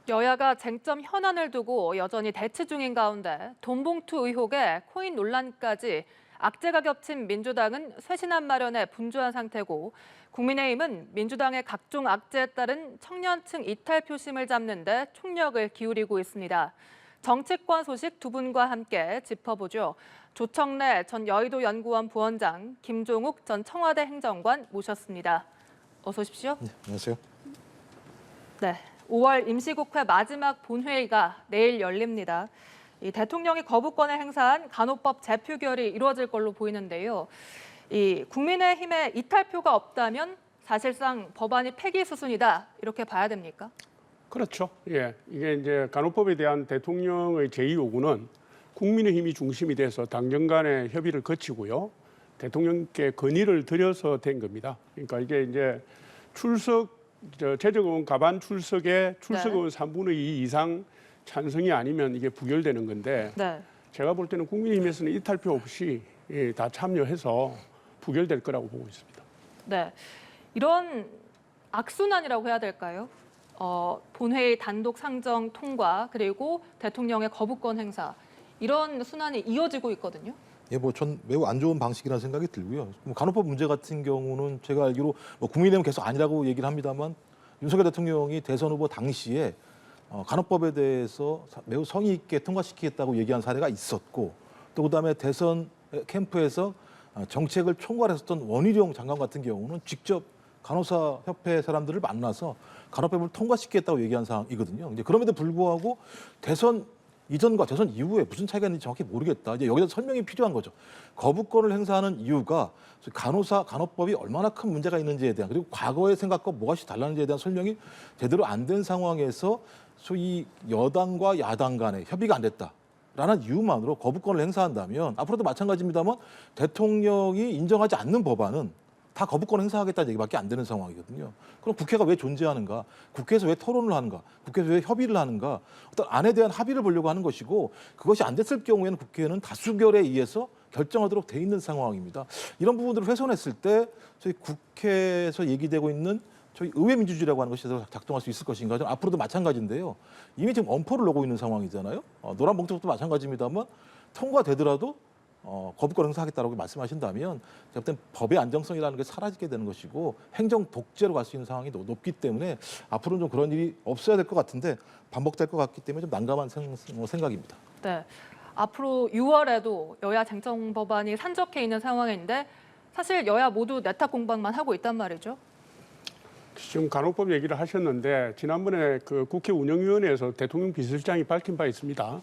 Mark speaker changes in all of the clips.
Speaker 1: 여야가 쟁점 현안을 두고 여전히 대치 중인 가운데 돈봉투 의혹에 코인 논란까지 악재가 겹친 민주당은 쇄신안 마련에 분주한 상태고 국민의힘은 민주당의 각종 악재에 따른 청년층 이탈 표심을 잡는 데 총력을 기울이고 있습니다. 정치권 소식 두 분과 함께 짚어보죠. 조청래 전 여의도 연구원 부원장, 김종욱 전 청와대 행정관 모셨습니다. 어서 오십시오.
Speaker 2: 네, 안녕하세요.
Speaker 1: 네, 5월 임시국회 마지막 본회의가 내일 열립니다. 이 대통령이 거부권을 행사한 간호법 재표결이 이루어질 걸로 보이는데요. 이 국민의힘의 이탈표가 없다면 사실상 법안이 폐기 수순이다 이렇게 봐야 됩니까?
Speaker 3: 그렇죠. 예, 이게 이제 간호법에 대한 대통령의 제2 요구는 국민의힘이 중심이 돼서 당정 간의 협의를 거치고요. 대통령께 건의를 드려서 된 겁니다. 그러니까 이게 이제 최저의원 가반 출석에 출석의원 3분의 2 이상 찬성이 아니면 이게 부결되는 건데
Speaker 1: 네.
Speaker 3: 제가 볼 때는 국민의힘에서는 이탈표 없이 다 참여해서 부결될 거라고 보고 있습니다.
Speaker 1: 네, 이런 악순환이라고 해야 될까요? 본회의 단독 상정 통과 그리고 대통령의 거부권 행사 이런 순환이 이어지고 있거든요.
Speaker 2: 예, 전 매우 안 좋은 방식이라는 생각이 들고요. 간호법 문제 같은 경우는 제가 알기로 국민의힘은 계속 아니라고 얘기를 합니다만 윤석열 대통령이 대선 후보 당시에 간호법에 대해서 매우 성의 있게 통과시키겠다고 얘기한 사례가 있었고 또 그다음에 대선 캠프에서 정책을 총괄했었던 원희룡 장관 같은 경우는 직접 간호사 협회 사람들을 만나서 간호법을 통과시키겠다고 얘기한 상황이거든요. 이제 그럼에도 불구하고 대선 이전과 대선 이후에 무슨 차이가 있는지 정확히 모르겠다. 이제 여기서 설명이 필요한 거죠. 거부권을 행사하는 이유가 간호법이 얼마나 큰 문제가 있는지에 대한 그리고 과거의 생각과 무엇이 달랐는지에 대한 설명이 제대로 안 된 상황에서 소위 여당과 야당 간의 협의가 안 됐다라는 이유만으로 거부권을 행사한다면 앞으로도 마찬가지입니다만 대통령이 인정하지 않는 법안은 다 거부권 행사하겠다는 얘기밖에 안 되는 상황이거든요. 그럼 국회가 왜 존재하는가? 국회에서 왜 토론을 하는가? 국회에서 왜 협의를 하는가? 어떤 안에 대한 합의를 보려고 하는 것이고 그것이 안 됐을 경우에는 국회는 다수결에 의해서 결정하도록 돼 있는 상황입니다. 이런 부분들을 훼손했을 때 저희 국회에서 얘기되고 있는 저희 의회 민주주의라고 하는 것이 작동할 수 있을 것인가? 좀 앞으로도 마찬가지인데요. 이미 지금 엄포를 놓고 있는 상황이잖아요. 노란 봉투도 마찬가지입니다만 통과되더라도 거부권 행사하겠다고 말씀하신다면 제가 볼 땐 법의 안정성이라는 게 사라지게 되는 것이고 행정 독재로 갈 수 있는 상황이 높기 때문에 앞으로는 좀 그런 일이 없어야 될 것 같은데 반복될 것 같기 때문에 좀 난감한 생각입니다.
Speaker 1: 네, 앞으로 6월에도 여야 쟁점 법안이 산적해 있는 상황인데 사실 여야 모두 내탁 공방만 하고 있단 말이죠.
Speaker 3: 지금 간호법 얘기를 하셨는데 지난번에 그 국회 운영위원회에서 대통령 비서실장이 밝힌 바 있습니다.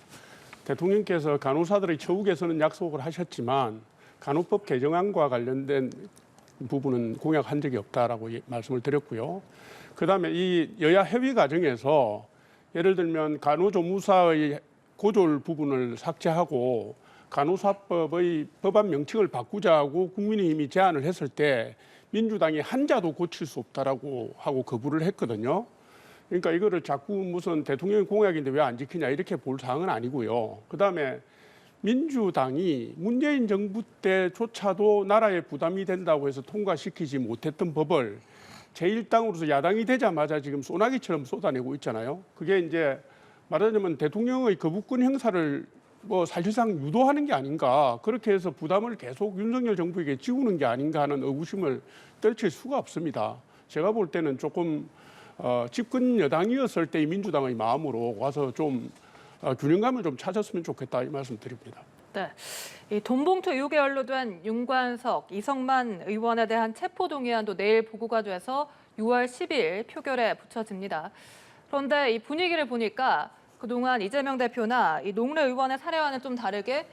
Speaker 3: 대통령께서 간호사들의 처우 개선은 약속을 하셨지만 간호법 개정안과 관련된 부분은 공약한 적이 없다라고 말씀을 드렸고요. 그다음에 이 여야 협의 과정에서 예를 들면 간호조무사의 고졸 부분을 삭제하고 간호사법의 법안 명칭을 바꾸자고 국민의힘이 제안을 했을 때 민주당이 한자도 고칠 수 없다라고 하고 거부를 했거든요. 그러니까 이거를 자꾸 무슨 대통령 공약인데 왜 안 지키냐 이렇게 볼 사항은 아니고요. 그다음에 민주당이 문재인 정부 때조차도 나라에 부담이 된다고 해서 통과시키지 못했던 법을 제1당으로서 야당이 되자마자 지금 소나기처럼 쏟아내고 있잖아요. 그게 이제 말하자면 대통령의 거부권 행사를 사실상 유도하는 게 아닌가, 그렇게 해서 부담을 계속 윤석열 정부에게 지우는 게 아닌가 하는 의구심을 떨칠 수가 없습니다. 제가 볼 때는 조금 집권 여당이었을 때의 민주당의 마음으로 와서 좀 균형감을 좀 찾았으면 좋겠다 이 말씀 드립니다.
Speaker 1: 네, 이 돈봉투 의혹에 연루된 윤관석, 이성만 의원에 대한 체포동의안도 내일 보고가 돼서 6월 10일 표결에 붙여집니다. 그런데 이 분위기를 보니까 그동안 이재명 대표나 이 농래 의원의 사례와는 좀 다르게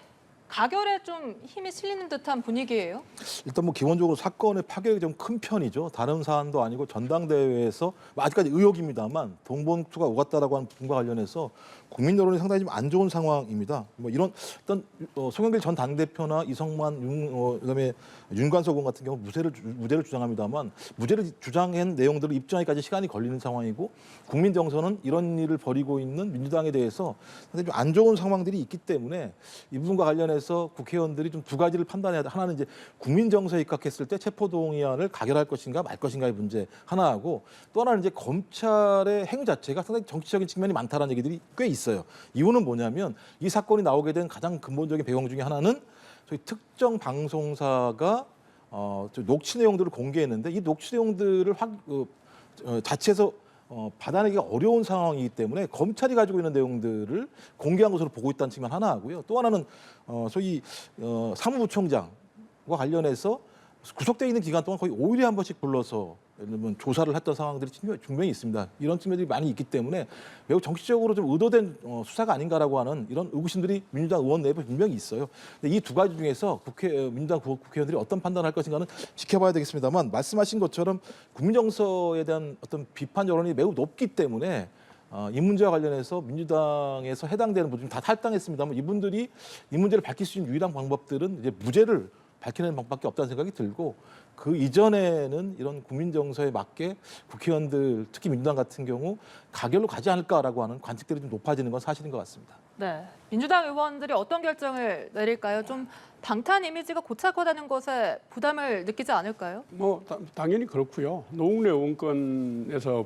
Speaker 1: 가결에 좀 힘이 실리는 듯한 분위기예요.
Speaker 2: 일단 기본적으로 사건의 파괴력이 좀 큰 편이죠. 다른 사안도 아니고 전당대회에서 아직까지 의혹입니다만 돈봉투가 오갔다라고 하는 부분과 관련해서 국민 여론이 상당히 좀 안 좋은 상황입니다. 이런 어떤 송영길 전 당대표나 이성만, 그다음에 윤관석 의원 같은 경우 무죄를 주장합니다만 무죄를 주장한 내용들을 입증하기까지 시간이 걸리는 상황이고 국민 정서는 이런 일을 벌이고 있는 민주당에 대해서 상당히 좀 안 좋은 상황들이 있기 때문에 이 부분과 관련해서 관련해서 국회의원들이 좀 두 가지를 판단해야 돼. 하나는 이제 국민 정서에 입각했을 때 체포동의안을 가결할 것인가 말 것인가의 문제 하나하고 또 하나는 이제 검찰의 행위 자체가 상당히 정치적인 측면이 많다라는 얘기들이 꽤 있어요. 이유는 뭐냐면 이 사건이 나오게 된 가장 근본적인 배경 중에 하나는 저희 특정 방송사가 녹취 내용들을 공개했는데 이 녹취 내용들을 자체에서 받아내기가 어려운 상황이기 때문에 검찰이 가지고 있는 내용들을 공개한 것으로 보고 있다는 측면 하나 하고요. 또 하나는 소위 사무부총장과 관련해서 구속돼 있는 기간 동안 거의 5일에 한 번씩 불러서 예를 들면 조사를 했던 상황들이 분명히 있습니다. 이런 측면들이 많이 있기 때문에 매우 정치적으로 좀 의도된 수사가 아닌가라고 하는 이런 의구심들이 민주당 의원 내부에 분명히 있어요. 근데 이 두 가지 중에서 민주당 국회의원들이 어떤 판단을 할 것인가는 지켜봐야 되겠습니다만 말씀하신 것처럼 국민정서에 대한 어떤 비판 여론이 매우 높기 때문에 이 문제와 관련해서 민주당에서 해당되는 분들이 다 탈당했습니다만 이분들이 이 문제를 밝힐 수 있는 유일한 방법들은 이제 무죄를 밝히는 방법밖에 없다는 생각이 들고 그 이전에는 이런 국민 정서에 맞게 국회의원들 특히 민주당 같은 경우 가결로 가지 않을까라고 하는 관측들이 좀 높아지는 건 사실인 것 같습니다.
Speaker 1: 네, 민주당 의원들이 어떤 결정을 내릴까요? 좀 방탄 이미지가 고착화되는 것에 부담을 느끼지 않을까요?
Speaker 3: 당연히 그렇고요. 노웅래 의원권에서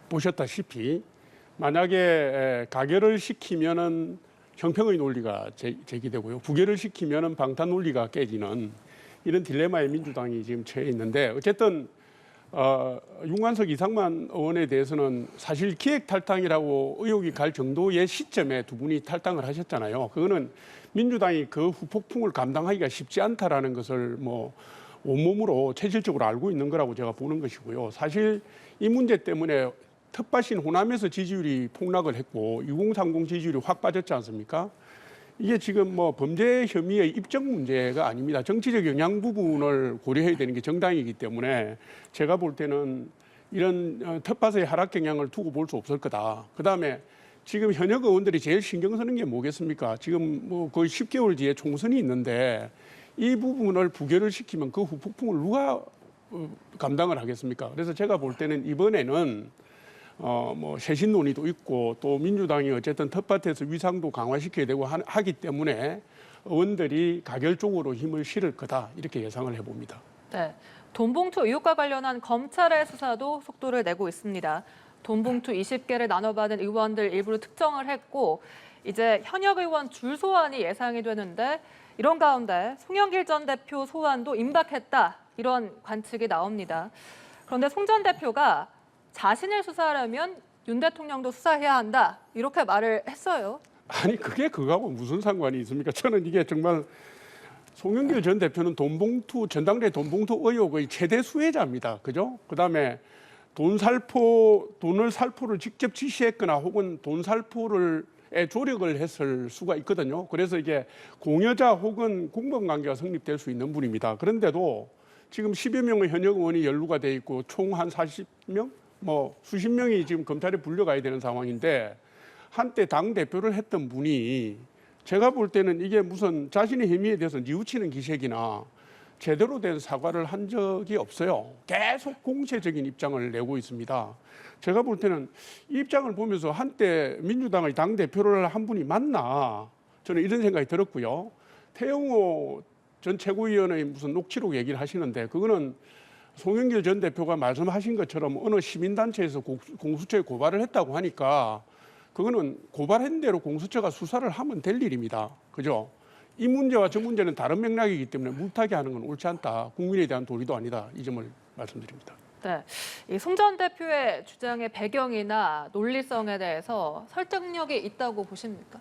Speaker 3: 보셨다시피 만약에 가결을 시키면은 형평의 논리가 제기되고요. 부결을 시키면은 방탄 논리가 깨지는 이런 딜레마에 민주당이 지금 처해 있는데 어쨌든 윤관석 이상만 의원에 대해서는 사실 기획 탈당이라고 의혹이 갈 정도의 시점에 두 분이 탈당을 하셨잖아요. 그거는 민주당이 그 후폭풍을 감당하기가 쉽지 않다라는 것을 온몸으로 체질적으로 알고 있는 거라고 제가 보는 것이고요. 사실 이 문제 때문에 텃밭인 호남에서 지지율이 폭락을 했고 2030 지지율이 확 빠졌지 않습니까? 이게 지금 범죄 혐의의 입증 문제가 아닙니다. 정치적 영향 부분을 고려해야 되는 게 정당이기 때문에 제가 볼 때는 이런 텃밭의 하락 경향을 두고 볼 수 없을 거다. 그다음에 지금 현역 의원들이 제일 신경 쓰는 게 뭐겠습니까? 지금 거의 10개월 뒤에 총선이 있는데 이 부분을 부결을 시키면 그 후폭풍을 누가 감당을 하겠습니까? 그래서 제가 볼 때는 이번에는 쇄신 논의도 있고 또 민주당이 어쨌든 텃밭에서 위상도 강화시켜야 되고 하기 때문에 의원들이 가결 쪽으로 힘을 실을 거다 이렇게 예상을 해봅니다.
Speaker 1: 네, 돈봉투 의혹과 관련한 검찰의 수사도 속도를 내고 있습니다. 돈봉투 20개를 나눠받은 의원들 일부를 특정을 했고 이제 현역 의원 줄 소환이 예상이 되는데 이런 가운데 송영길 전 대표 소환도 임박했다 이런 관측이 나옵니다. 그런데 송 전 대표가 자신을 수사하려면 윤 대통령도 수사해야 한다 이렇게 말을 했어요.
Speaker 3: 아니 그게 그거하고 무슨 상관이 있습니까? 저는 이게 정말 송영길 전 대표는 전당대 돈봉투 의혹의 최대 수혜자입니다. 그죠? 그다음에 돈을 살포를 직접 지시했거나 혹은 돈 살포를 조력을 했을 수가 있거든요. 그래서 이게 공여자 혹은 공범 관계가 성립될 수 있는 분입니다. 그런데도 지금 10여 명의 현역 의원이 연루가 돼 있고 총 한 40명? 수십 명이 지금 검찰에 불려가야 되는 상황인데 한때 당 대표를 했던 분이 제가 볼 때는 이게 무슨 자신의 혐의에 대해서 뉘우치는 기색이나 제대로 된 사과를 한 적이 없어요. 계속 공세적인 입장을 내고 있습니다. 제가 볼 때는 이 입장을 보면서 한때 민주당의 당 대표를 한 분이 맞나 저는 이런 생각이 들었고요. 태영호 전 최고위원의 무슨 녹취록 얘기를 하시는데 그거는 송영길 전 대표가 말씀하신 것처럼 어느 시민단체에서 공수처에 고발을 했다고 하니까 그거는 고발한 대로 공수처가 수사를 하면 될 일입니다. 그죠? 이 문제와 저 문제는 다른 맥락이기 때문에 물타기 하는 건 옳지 않다. 국민에 대한 도리도 아니다. 이 점을 말씀드립니다.
Speaker 1: 네, 이 송 전 대표의 주장의 배경이나 논리성에 대해서 설득력이 있다고 보십니까?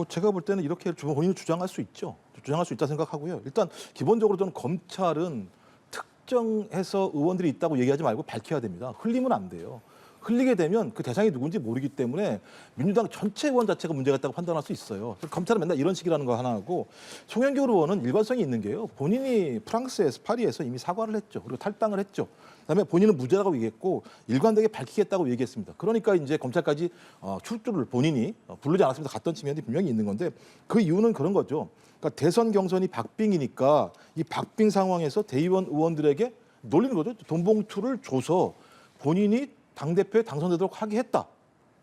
Speaker 2: 제가 볼 때는 이렇게 본인이 주장할 수 있죠. 주장할 수 있다 생각하고요. 일단 기본적으로 저는 검찰은 특정해서 의원들이 있다고 얘기하지 말고 밝혀야 됩니다. 흘리면 안 돼요. 흘리게 되면 그 대상이 누군지 모르기 때문에 민주당 전체 의원 자체가 문제가 있다고 판단할 수 있어요. 검찰은 맨날 이런 식이라는 거 하나 하고 송영길 의원은 일관성이 있는 게요. 본인이 프랑스에서 파리에서 이미 사과를 했죠. 그리고 탈당을 했죠. 그다음에 본인은 무죄라고 얘기했고 일관되게 밝히겠다고 얘기했습니다. 그러니까 이제 검찰까지 출두를 본인이 부르지 않았습니다. 갔던 측면이 분명히 있는 건데 그 이유는 그런 거죠. 그러니까 대선 경선이 박빙이니까 이 박빙 상황에서 대의원 의원들에게 놀리는 거죠. 돈봉투를 줘서 본인이 당대표에 당선되도록 하게 했다.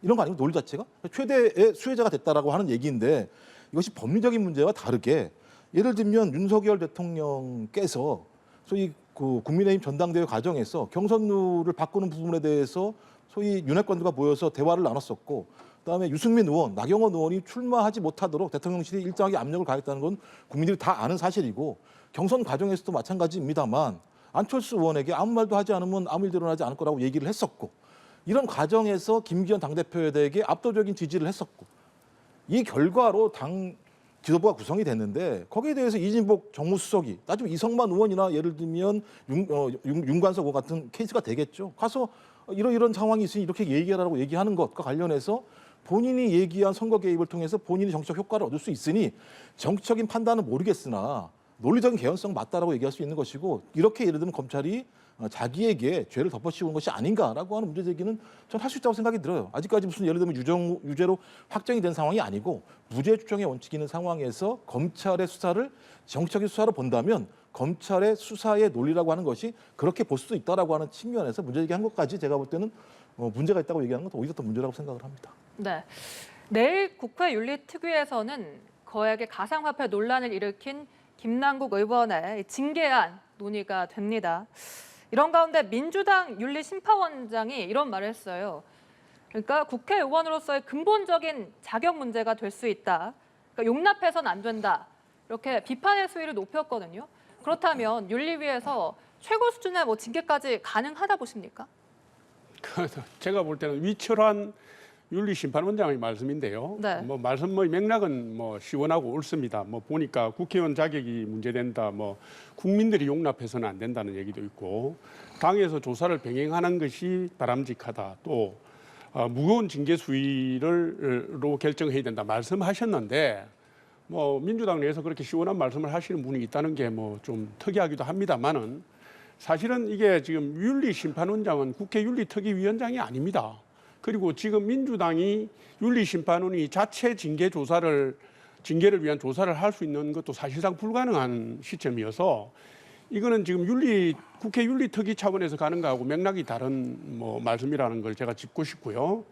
Speaker 2: 이런 거 아니고 논리 자체가 최대의 수혜자가 됐다라고 하는 얘기인데 이것이 법리적인 문제와 다르게 예를 들면 윤석열 대통령께서 소위 그 국민의힘 전당대회 과정에서 경선룰을 바꾸는 부분에 대해서 소위 윤핵관들과 모여서 대화를 나눴었고 그다음에 유승민 의원, 나경원 의원이 출마하지 못하도록 대통령실이 일정하게 압력을 가했다는 건 국민들이 다 아는 사실이고 경선 과정에서도 마찬가지입니다만 안철수 의원에게 아무 말도 하지 않으면 아무 일도 일어나지 않을 거라고 얘기를 했었고 이런 과정에서 김기현 당대표에게 압도적인 지지를 했었고 이 결과로 당 지도부가 구성이 됐는데 거기에 대해서 이진복 정무수석이 따지면 이성만 의원이나 예를 들면 윤관석 의원 같은 케이스가 되겠죠. 가서 이런 상황이 있으니 이렇게 얘기하라고 얘기하는 것과 관련해서 본인이 얘기한 선거 개입을 통해서 본인이 정치적 효과를 얻을 수 있으니 정치적인 판단은 모르겠으나 논리적인 개연성 맞다라고 얘기할 수 있는 것이고 이렇게 예를 들면 검찰이 자기에게 죄를 덮어씌우는 것이 아닌가라고 하는 문제 제기는 전 할 수 있다고 생각이 들어요. 아직까지 무슨 예를 들면 유죄로 확정이 된 상황이 아니고 무죄 추정의 원칙이 있는 상황에서 검찰의 수사를 정치적인 수사로 본다면 검찰의 수사의 논리라고 하는 것이 그렇게 볼 수도 있다라고 하는 측면에서 문제 제기한 것까지 제가 볼 때는 문제가 있다고 얘기하는 건 오히려 더 문제라고 생각을 합니다.
Speaker 1: 네. 내일 국회 윤리특위에서는 거액의 가상화폐 논란을 일으킨 김남국 의원의 징계안 논의가 됩니다. 이런 가운데 민주당 윤리심판원장이 이런 말을 했어요. 그러니까 국회의원으로서의 근본적인 자격 문제가 될 수 있다. 그러니까 용납해서는 안 된다. 이렇게 비판의 수위를 높였거든요. 그렇다면 윤리위에서 최고 수준의 징계까지 가능하다 보십니까?
Speaker 3: 제가 볼 때는 위철한 윤리심판원장의 말씀인데요.
Speaker 1: 네.
Speaker 3: 말씀의 맥락은 시원하고 옳습니다. 보니까 국회의원 자격이 문제된다. 국민들이 용납해서는 안 된다는 얘기도 있고 당에서 조사를 병행하는 것이 바람직하다. 또 무거운 징계 수위로 결정해야 된다. 말씀하셨는데 민주당 내에서 그렇게 시원한 말씀을 하시는 분이 있다는 게 좀 특이하기도 합니다만은 사실은 이게 지금 윤리심판원장은 국회 윤리특위위원장이 아닙니다. 그리고 지금 민주당이 윤리심판원이 자체 징계를 위한 조사를 할 수 있는 것도 사실상 불가능한 시점이어서 이거는 지금 국회 윤리특위 차원에서 가는 거하고 맥락이 다른 말씀이라는 걸 제가 짚고 싶고요.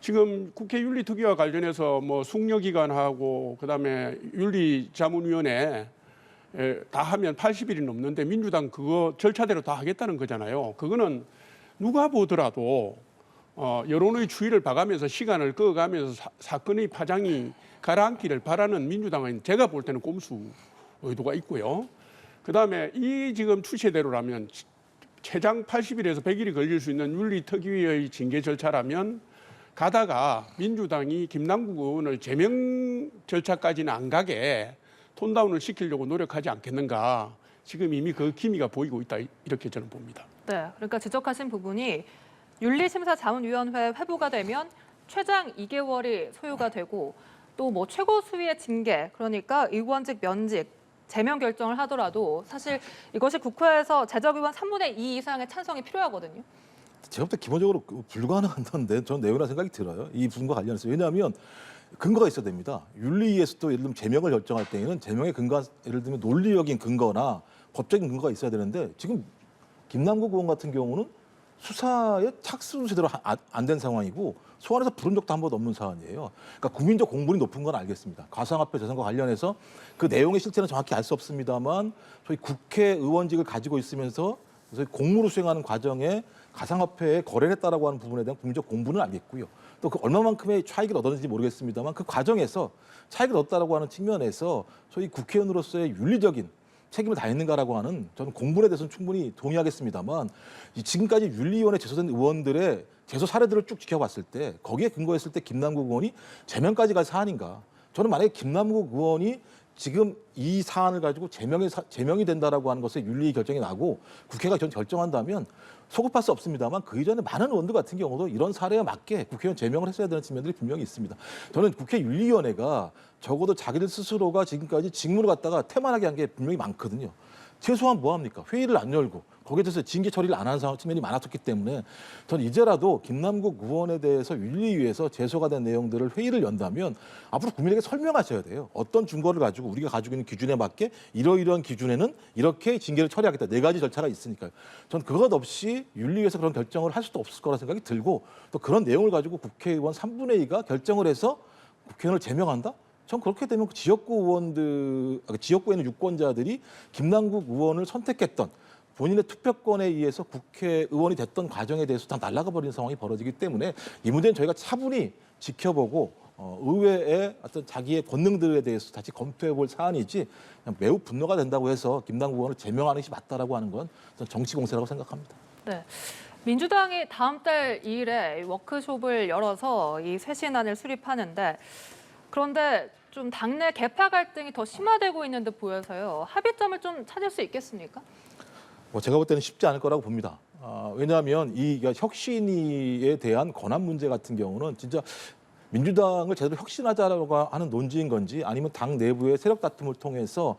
Speaker 3: 지금 국회 윤리특위와 관련해서 숙려기관하고 그다음에 윤리자문위원회 다 하면 80일이 넘는데 민주당 그거 절차대로 다 하겠다는 거잖아요. 그거는 누가 보더라도 여론의 추이를 봐가면서 시간을 끄어가면서 사건의 파장이 가라앉기를 바라는 민주당은 제가 볼 때는 꼼수 의도가 있고요. 그다음에 이 지금 추세대로라면 최장 80일에서 100일이 걸릴 수 있는 윤리특위의 징계 절차라면 가다가 민주당이 김남국 의원을 제명 절차까지는 안 가게 톤다운을 시키려고 노력하지 않겠는가. 지금 이미 그 기미가 보이고 있다. 이렇게 저는 봅니다.
Speaker 1: 네, 그러니까 지적하신 부분이 윤리심사자문위원회 회부가 되면 최장 2개월이 소요가 되고 또 최고 수위의 징계, 그러니까 의원직 면직, 제명 결정을 하더라도 사실 이것이 국회에서 재적의원 3분의 2 이상의 찬성이 필요하거든요.
Speaker 2: 제가 볼 때 기본적으로 불가능한 건데 저는 내용이라는 생각이 들어요. 이 부분과 관련해서. 왜냐하면 근거가 있어야 됩니다. 윤리위에서도 예를 들면 제명을 결정할 때에는 제명의 근거, 예를 들면 논리적인 근거나 법적인 근거가 있어야 되는데 지금 김남국 의원 같은 경우는 수사에 착수 제대로 안 된 상황이고 소환해서 부른 적도 한 번도 없는 사안이에요. 그러니까 국민적 공분이 높은 건 알겠습니다. 가상화폐 재산과 관련해서 그 내용의 실체는 정확히 알 수 없습니다만 저희 국회의원직을 가지고 있으면서 그래서 공무를 수행하는 과정에 가상화폐에 거래를 했다라고 하는 부분에 대한 국민적 공분은 알겠고요. 또 그 얼마만큼의 차익을 얻었는지 모르겠습니다만 그 과정에서 차익을 얻었다라고 하는 측면에서 소위 국회의원으로서의 윤리적인 책임을 다했는가라고 하는 저는 공분에 대해서는 충분히 동의하겠습니다만 지금까지 윤리위원회 제소된 의원들의 제소 사례들을 쭉 지켜봤을 때 거기에 근거했을 때 김남국 의원이 제명까지 갈 사안인가. 저는 만약에 김남국 의원이 지금 이 사안을 가지고 제명이 된다라고 하는 것에 윤리 결정이 나고 국회가 결정한다면 소급할 수 없습니다만 그 이전에 많은 의원들 같은 경우도 이런 사례에 맞게 국회의원 제명을 했어야 되는 측면들이 분명히 있습니다. 저는 국회 윤리위원회가 적어도 자기들 스스로가 지금까지 직무를 갖다가 태만하게 한 게 분명히 많거든요. 최소한 뭐합니까? 회의를 안 열고 거기에 대해서 징계 처리를 안 하는 측면이 많았었기 때문에 저는 이제라도 김남국 의원에 대해서 윤리위에서 제소가 된 내용들을 회의를 연다면 앞으로 국민에게 설명하셔야 돼요. 어떤 증거를 가지고 우리가 가지고 있는 기준에 맞게 이러이러한 기준에는 이렇게 징계를 처리하겠다. 4가지 절차가 있으니까요. 저는 그것 없이 윤리위에서 그런 결정을 할 수도 없을 거라 생각이 들고 또 그런 내용을 가지고 국회의원 3분의 2가 결정을 해서 국회의원을 제명한다? 전 그렇게 되면 그 지역구에 있는 유권자들이 김남국 의원을 선택했던 본인의 투표권에 의해서 국회의원이 됐던 과정에 대해서 다 날아가 버리는 상황이 벌어지기 때문에 이 문제는 저희가 차분히 지켜보고 의회의 어떤 자기의 권능들에 대해서 다시 검토해 볼 사안이지 그냥 매우 분노가 된다고 해서 김남국 의원을 제명하는 것이 맞다라고 하는 건 저는 정치 공세라고 생각합니다.
Speaker 1: 네. 민주당이 다음 달 2일에 워크숍을 열어서 이 쇄신안을 수립하는데 그런데 좀 당내 계파 갈등이 더 심화되고 있는 듯 보여서요. 합의점을 좀 찾을 수 있겠습니까?
Speaker 2: 제가 볼 때는 쉽지 않을 거라고 봅니다. 왜냐하면 이 혁신위에 대한 권한 문제 같은 경우는 진짜 민주당을 제대로 혁신하자라고 하는 논지인 건지 아니면 당 내부의 세력 다툼을 통해서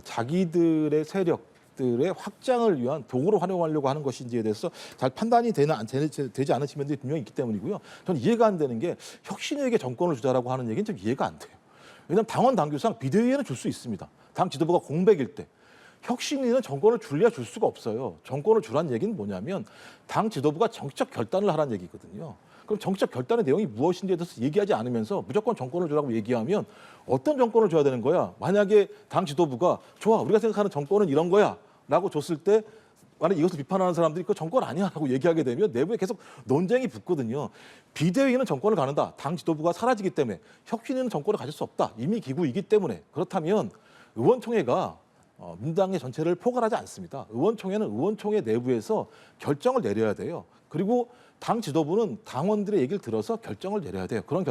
Speaker 2: 자기들의 세력들의 확장을 위한 도구로 활용하려고 하는 것인지에 대해서 잘 판단이 되지 않은 측면들이 분명히 있기 때문이고요. 저는 이해가 안 되는 게 혁신위에게 정권을 주자라고 하는 얘기는 좀 이해가 안 돼요. 왜냐하면 당원 당규상 비대위에는 줄 수 있습니다. 당 지도부가 공백일 때. 혁신위는 정권을 줄래야 줄 수가 없어요. 정권을 주란 얘기는 뭐냐면 당 지도부가 정치적 결단을 하라는 얘기거든요. 그럼 정치적 결단의 내용이 무엇인지에 대해서 얘기하지 않으면서 무조건 정권을 주라고 얘기하면 어떤 정권을 줘야 되는 거야? 만약에 당 지도부가 좋아, 우리가 생각하는 정권은 이런 거야 라고 줬을 때 만약 이것을 비판하는 사람들이 그 정권 아니야 라고 얘기하게 되면 내부에 계속 논쟁이 붙거든요. 비대위는 정권을 가는다. 당 지도부가 사라지기 때문에 혁신위는 정권을 가질 수 없다. 이미 기구이기 때문에. 그렇다면 의원총회가 민주당의 전체를 포괄하지 않습니다. 의원총회는 의원총회 내부에서 결정을 내려야 돼요. 그리고 당 지도부는 당원들의 얘기를 들어서 결정을 내려야 돼요. 그런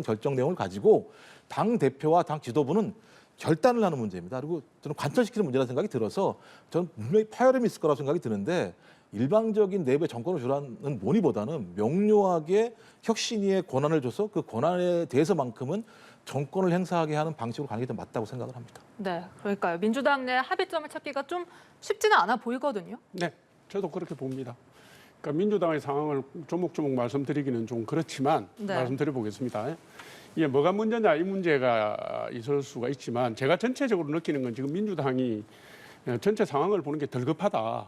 Speaker 2: 결정 내용을 가지고 당 대표와 당 지도부는 결단을 하는 문제입니다. 그리고 저는 관철시키는 문제라는 생각이 들어서 저는 분명히 파열음이 있을 거라고 생각이 드는데 일방적인 내부의 정권을 주라는 논의보다는 명료하게 혁신위에 권한을 줘서 그 권한에 대해서만큼은 정권을 행사하게 하는 방식으로 가는 게 더 맞다고 생각을 합니다.
Speaker 1: 네, 그러니까요. 민주당 내 합의점을 찾기가 좀 쉽지는 않아 보이거든요.
Speaker 3: 네, 저도 그렇게 봅니다. 그러니까 민주당의 상황을 조목조목 말씀드리기는 좀 그렇지만
Speaker 1: 네.
Speaker 3: 말씀드려보겠습니다. 이게 뭐가 문제냐 이 문제가 있을 수가 있지만 제가 전체적으로 느끼는 건 지금 민주당이 전체 상황을 보는 게 덜 급하다.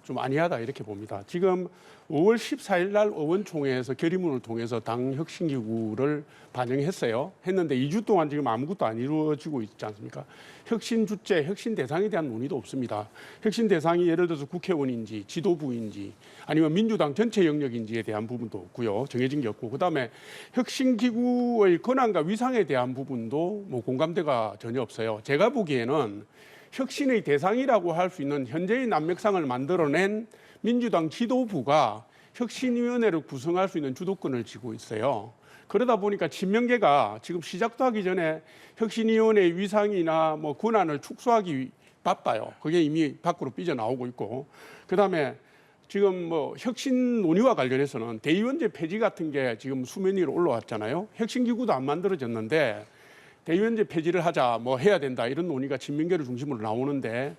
Speaker 3: 좀 아니하다 이렇게 봅니다. 지금 5월 14일 날 의원총회에서 결의문을 통해서 당 혁신기구를 반영했어요. 했는데 2주 동안 지금 아무것도 안 이루어지고 있지 않습니까? 혁신 주체, 혁신 대상에 대한 논의도 없습니다. 혁신 대상이 예를 들어서 국회의원인지 지도부인지 아니면 민주당 전체 영역인지에 대한 부분도 없고요. 정해진 게 없고 그다음에 혁신기구의 권한과 위상에 대한 부분도 뭐 공감대가 전혀 없어요. 제가 보기에는 혁신의 대상이라고 할 수 있는 현재의 난맥상을 만들어낸 민주당 지도부가 혁신위원회를 구성할 수 있는 주도권을 쥐고 있어요. 그러다 보니까 친명계가 지금 시작도 하기 전에 혁신위원회의 위상이나 뭐 권한을 축소하기 바빠요. 그게 이미 밖으로 삐져나오고 있고. 그다음에 지금 뭐 혁신 논의와 관련해서는 대의원제 폐지 같은 게 지금 수면 위로 올라왔잖아요. 혁신기구도 안 만들어졌는데 대의원제 폐지를 하자, 뭐 해야 된다 이런 논의가 친명계를 중심으로 나오는데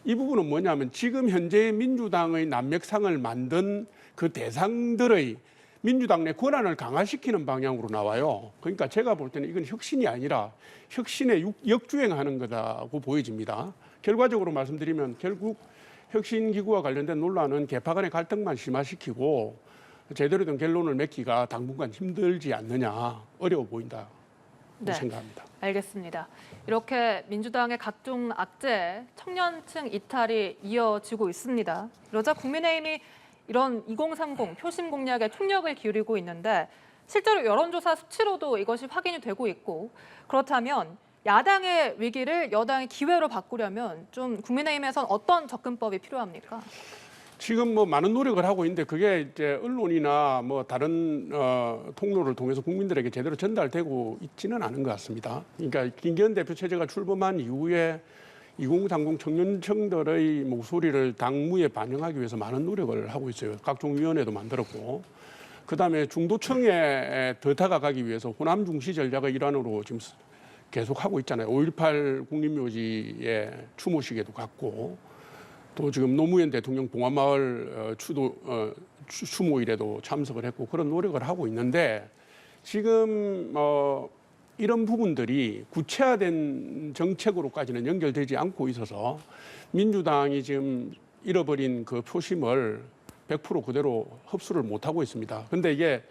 Speaker 3: 이 부분은 뭐냐면 지금 현재 민주당의 난맥상을 만든 그 대상들의 민주당 내 권한을 강화시키는 방향으로 나와요. 그러니까 제가 볼 때는 이건 혁신이 아니라 혁신에 역주행하는 거라고 보여집니다. 결과적으로 말씀드리면 결국 혁신기구와 관련된 논란은 계파 간의 갈등만 심화시키고 제대로 된 결론을 맺기가 당분간 힘들지 않느냐, 어려워 보인다.
Speaker 1: 네,
Speaker 3: 생각합니다.
Speaker 1: 알겠습니다. 이렇게 민주당의 각종 악재, 청년층 이탈이 이어지고 있습니다. 그러자 국민의힘이 이런 2030 표심 공략에 총력을 기울이고 있는데 실제로 여론조사 수치로도 이것이 확인이 되고 있고 그렇다면 야당의 위기를 여당의 기회로 바꾸려면 좀 국민의힘에선 어떤 접근법이 필요합니까? 지금
Speaker 3: 뭐 많은 노력을 하고 있는데 그게 이제 언론이나 뭐 다른 통로를 통해서 국민들에게 제대로 전달되고 있지는 않은 것 같습니다. 그러니까 김기현 대표 체제가 출범한 이후에 2030 청년층들의 목소리를 당무에 반영하기 위해서 많은 노력을 하고 있어요. 각종 위원회도 만들었고, 그다음에 중도층에 더 다가가기 위해서 호남 중시 전략의 일환으로 지금 계속 하고 있잖아요. 5.18 국립묘지의 추모식에도 갔고, 또 지금 노무현 대통령 봉화마을 추모일에도 참석을 했고 그런 노력을 하고 있는데 지금 이런 부분들이 구체화된 정책으로까지는 연결되지 않고 있어서 민주당이 지금 잃어버린 그 표심을 100% 그대로 흡수를 못하고 있습니다. 그런데 이게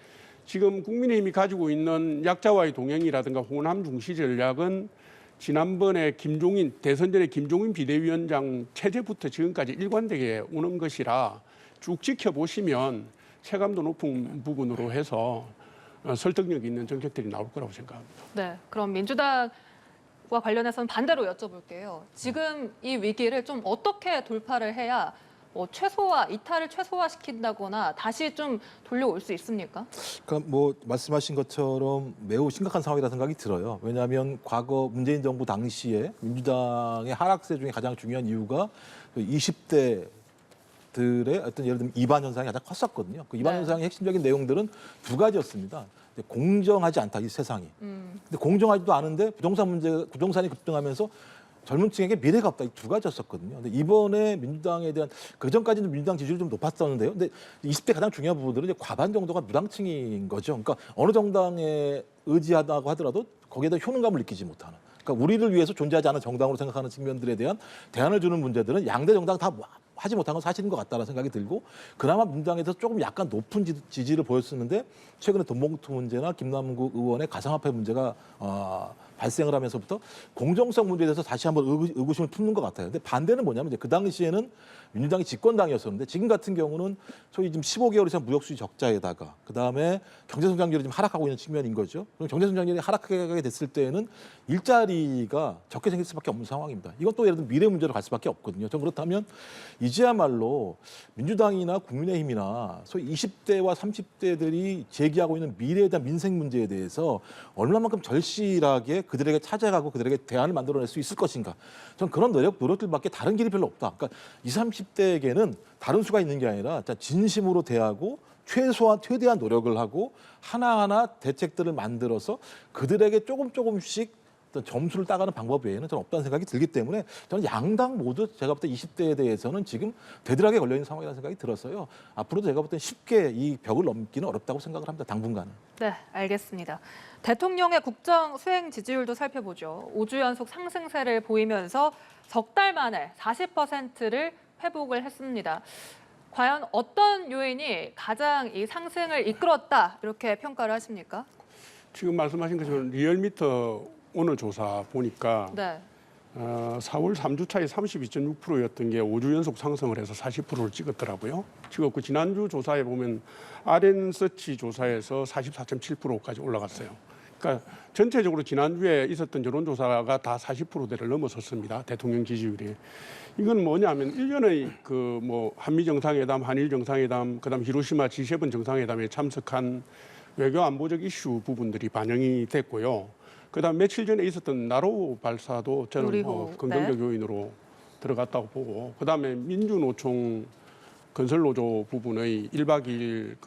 Speaker 3: 지금 국민의힘이 가지고 있는 약자와의 동행이라든가 호남 중시 전략은 지난번에 대선 전에 김종인 비대위원장 체제부터 지금까지 일관되게 오는 것이라 쭉 지켜보시면 체감도 높은 부분으로 해서 설득력 있는 정책들이 나올 거라고 생각합니다.
Speaker 1: 네, 그럼 민주당과 관련해서는 반대로 여쭤볼게요. 지금 이 위기를 좀 어떻게 돌파를 해야 이탈을 최소화시킨다거나 다시 좀 돌려올 수 있습니까?
Speaker 2: 그러니까 뭐 말씀하신 것처럼 매우 심각한 상황이라 생각이 들어요. 왜냐하면 과거 문재인 정부 당시에 민주당의 하락세 중에 가장 중요한 이유가 20대들의 어떤 예를 들면 이반 현상이 가장 컸었거든요. 그 이반
Speaker 1: 네.
Speaker 2: 현상의 핵심적인 내용들은 두 가지였습니다. 공정하지 않다, 이 세상이. 근데 공정하지도 않은데 부동산이 급등하면서 젊은 층에게 미래가 없다, 이 두 가지였었거든요. 근데 이번에 민주당에 대한 그 전까지는 민주당 지지율이 좀 높았었는데요. 근데 20대 가장 중요한 부분들은 이제 과반 정도가 무당층인 거죠. 그러니까 어느 정당에 의지하다고 하더라도 거기에다 효능감을 느끼지 못하는. 그러니까 우리를 위해서 존재하지 않은 정당으로 생각하는 측면들에 대한 대안을 주는 문제들은 양대 정당 다 하지 못한 건 사실인 것 같다는 생각이 들고, 그나마 민주당에서 조금 약간 높은 지지를 보였었는데 최근에 돈봉투 문제나 김남국 의원의 가상화폐 문제가 발생을 하면서부터 공정성 문제에 대해서 다시 한번 의구심을 품는 것 같아요. 근데 반대는 뭐냐면 이제 그 당시에는 민주당이 집권당이었었는데 지금 같은 경우는 소위 지금 15개월 이상 무역수지 적자에다가 그다음에 경제성장률이 좀 하락하고 있는 측면인 거죠. 그럼 경제성장률이 하락하게 됐을 때에는 일자리가 적게 생길 수밖에 없는 상황입니다. 이건 또 예를 들면 미래 문제로 갈 수밖에 없거든요. 전 그렇다면 이제야말로 민주당이나 국민의힘이나 소위 20대와 30대들이 제기하고 있는 미래에 대한 민생 문제에 대해서 얼마만큼 절실하게 그들에게 찾아가고 그들에게 대안을 만들어낼 수 있을 것인가. 전 그런 노력들밖에 다른 길이 별로 없다. 그러니까 20, 30대에게는 다른 수가 있는 게 아니라 진심으로 대하고 최대한 노력을 하고 하나하나 대책들을 만들어서 그들에게 조금씩 어떤 점수를 따가는 방법 외에는 저는 없다는 생각이 들기 때문에 저는 양당 모두 제가 볼 때 20대에 대해서는 지금 되드락에 걸려있는 상황이라는 생각이 들었어요. 앞으로도 제가 볼 때 쉽게 이 벽을 넘기는 어렵다고 생각을 합니다. 당분간은.
Speaker 1: 네, 알겠습니다. 대통령의 국정 수행 지지율도 살펴보죠. 5주 연속 상승세를 보이면서 석 달 만에 40%를 회복을 했습니다. 과연 어떤 요인이 가장 이 상승을 이끌었다 이렇게 평가를 하십니까?
Speaker 3: 지금 말씀하신 것처럼 리얼미터 오늘 조사 보니까
Speaker 1: 네.
Speaker 3: 4월 3주 차에 32.6%였던 게 5주 연속 상승을 해서 40%를 찍었더라고요. 찍었고 지난주 조사에 보면 RN서치 조사에서 44.7%까지 올라갔어요. 그러니까 전체적으로 지난주에 있었던 여론조사가 다 40%대를 넘어섰습니다. 대통령 지지율이. 이건 뭐냐면 1년의 한미 정상회담, 한일 정상회담, 그다음 히로시마 G7 정상회담에 참석한 외교 안보적 이슈 부분들이 반영이 됐고요. 그다음 며칠 전에 있었던 나로 발사도 저는 긍정적 요인으로 들어갔다고 보고, 그다음에 민주노총 건설노조 부분의 1박 2일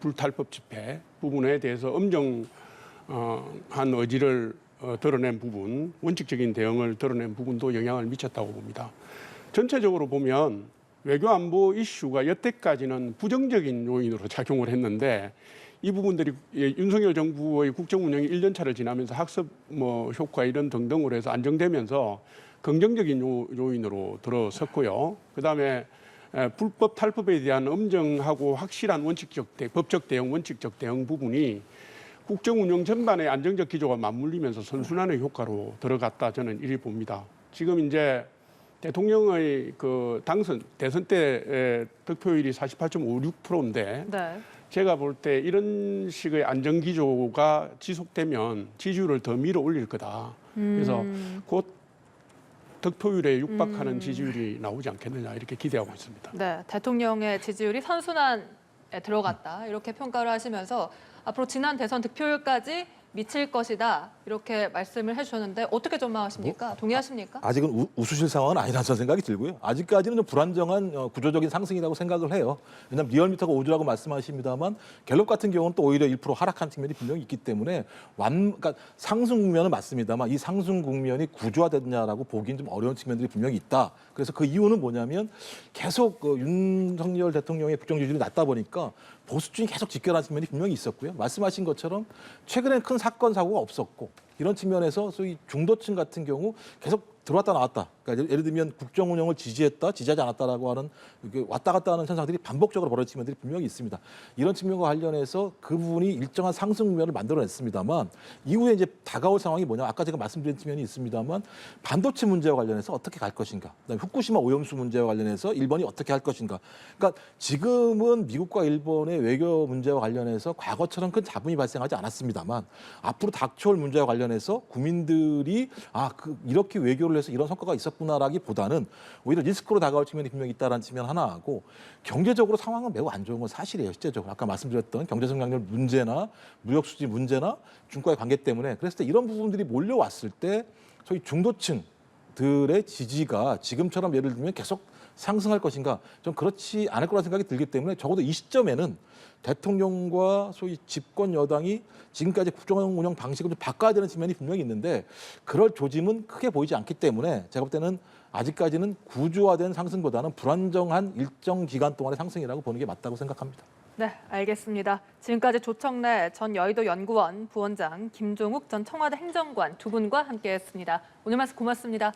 Speaker 3: 불탈법 집회 부분에 대해서 엄정한 의지를 드러낸 부분, 원칙적인 대응을 드러낸 부분도 영향을 미쳤다고 봅니다. 전체적으로 보면 외교 안보 이슈가 여태까지는 부정적인 요인으로 작용을 했는데 이 부분들이 윤석열 정부의 국정 운영이 1년 차를 지나면서 학습 효과 이런 등등으로 해서 안정되면서 긍정적인 요인으로 들어섰고요. 그다음에 불법 탈법에 대한 엄정하고 확실한 법적 대응, 원칙적 대응 부분이 국정 운영 전반의 안정적 기조가 맞물리면서 선순환의 효과로 들어갔다, 저는 이리 봅니다. 지금 이제 대통령의 대선 때 득표율이 48.56%인데
Speaker 1: 네.
Speaker 3: 제가 볼 때 이런 식의 안정 기조가 지속되면 지지율을 더 밀어 올릴 거다. 그래서 곧 득표율에 육박하는 지지율이 나오지 않겠느냐 이렇게 기대하고 있습니다.
Speaker 1: 네, 대통령의 지지율이 선순환에 들어갔다 이렇게 평가를 하시면서 앞으로 지난 대선 득표율까지 미칠 것이다 이렇게 말씀을 해주셨는데 어떻게 전망하십니까? 동의하십니까?
Speaker 2: 아직은 웃으실 상황은 아니라는 생각이 들고요. 아직까지는 좀 불안정한 구조적인 상승이라고 생각을 해요. 왜냐하면 리얼미터가 5주라고 말씀하십니다만 갤럽 같은 경우는 또 오히려 1% 하락한 측면이 분명히 있기 때문에 그러니까 상승 국면은 맞습니다만 이 상승 국면이 구조화됐냐라고 보기는 좀 어려운 측면들이 분명히 있다. 그래서 그 이유는 뭐냐면 계속 윤석열 대통령의 국정 지지율이 낮다 보니까 보수층이 계속 집결한 측면이 분명히 있었고요. 말씀하신 것처럼 최근에 큰 사건 사고가 없었고 이런 측면에서 소위 중도층 같은 경우 계속 들어왔다 나왔다 그러니까 예를 들면 국정 운영을 지지했다, 지지하지 않았다라고 하는 이렇게 왔다 갔다 하는 현상들이 반복적으로 벌어진 측면들이 분명히 있습니다. 이런 측면과 관련해서 그 부분이 일정한 상승 국면을 만들어냈습니다만 이후에 이제 다가올 상황이 뭐냐? 아까 제가 말씀드린 측면이 있습니다만 반도체 문제와 관련해서 어떻게 갈 것인가? 그다음에 후쿠시마 오염수 문제와 관련해서 일본이 어떻게 할 것인가? 그러니까 지금은 미국과 일본의 외교 문제와 관련해서 과거처럼 큰 잡음이 발생하지 않았습니다만 앞으로 닥쳐올 문제와 관련해서 국민들이 이렇게 외교를 해서 이런 성과가 있었구나라기보다는 오히려 리스크로 다가올 측면이 분명히 있다는 측면 하나하고 경제적으로 상황은 매우 안 좋은 건 사실이에요. 실제적으로 아까 말씀드렸던 경제 성장률 문제나 무역 수지 문제나 중국과의 관계 때문에 그랬을 때 이런 부분들이 몰려왔을 때 소위 중도층들의 지지가 지금처럼 예를 들면 계속 상승할 것인가 좀 그렇지 않을 거라 생각이 들기 때문에 적어도 이 시점에는 대통령과 소위 집권 여당이 지금까지 국정 운영 방식을 좀 바꿔야 되는 측면이 분명히 있는데 그럴 조짐은 크게 보이지 않기 때문에 제가 볼 때는 아직까지는 구조화된 상승보다는 불안정한 일정 기간 동안의 상승이라고 보는 게 맞다고 생각합니다.
Speaker 1: 네, 알겠습니다. 지금까지 조청래 전 여의도 연구원 부원장, 김종욱 전 청와대 행정관 두 분과 함께했습니다. 오늘 말씀 고맙습니다.